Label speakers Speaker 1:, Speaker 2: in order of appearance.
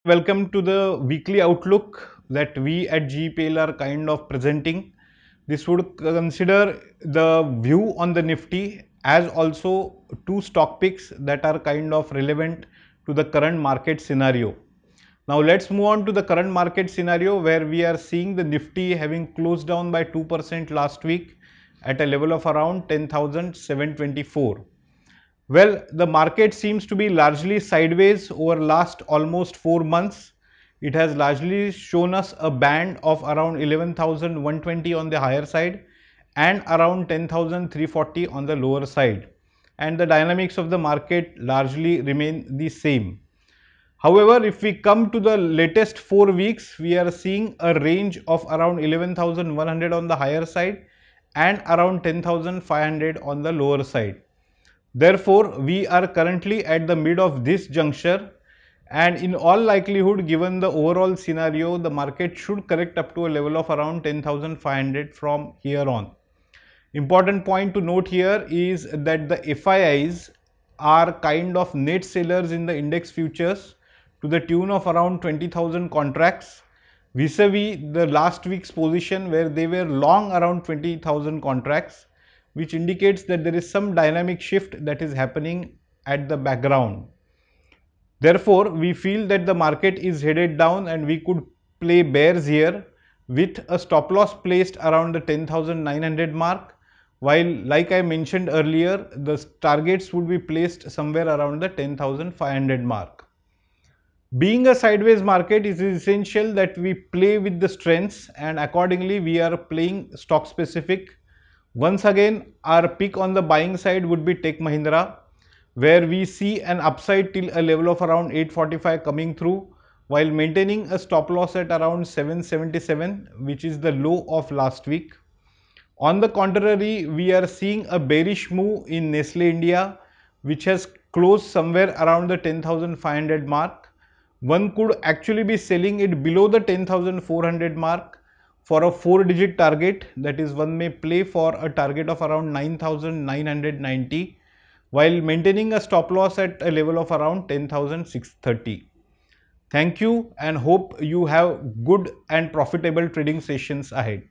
Speaker 1: Welcome to the weekly outlook that we at GEPL are kind of presenting. This would consider the view on the Nifty as also two stock picks that are kind of relevant to the current market scenario. Now let's move on to the current market scenario where we are seeing the Nifty having closed down by 2% last week at a level of around 10,724. Well, the market seems to be largely sideways over last almost 4 months. It has largely shown us a band of around 11,120 on the higher side and around 10,340 on the lower side. And the dynamics of the market largely remain the same. However, if we come to the latest 4 weeks, we are seeing a range of around 11,100 on the higher side and around 10,500 on the lower side. Therefore, we are currently at the mid of this juncture, and in all likelihood, given the overall scenario, the market should correct up to a level of around 10,500 from here on. Important point to note here is that the FIIs are kind of net sellers in the index futures to the tune of around 20,000 contracts, vis-a-vis the last week's position where they were long around 20,000 contracts, which indicates that there is some dynamic shift that is happening at the background. Therefore, we feel that the market is headed down and we could play bears here with a stop loss placed around the 10,900 mark, while like I mentioned earlier, the targets would be placed somewhere around the 10,500 mark. Being a sideways market, it is essential that we play with the strengths, and accordingly we are playing stock specific. Once again, our pick on the buying side would be Tech Mahindra, where we see an upside till a level of around 845 coming through, while maintaining a stop loss at around 777, which is the low of last week. On the contrary, we are seeing a bearish move in Nestle India, which has closed somewhere around the 10,500 mark. One could actually be selling it below the 10,400 mark for a 4-digit target, that is, one may play for a target of around 9,990 while maintaining a stop loss at a level of around 10,630. Thank you and hope you have good and profitable trading sessions ahead.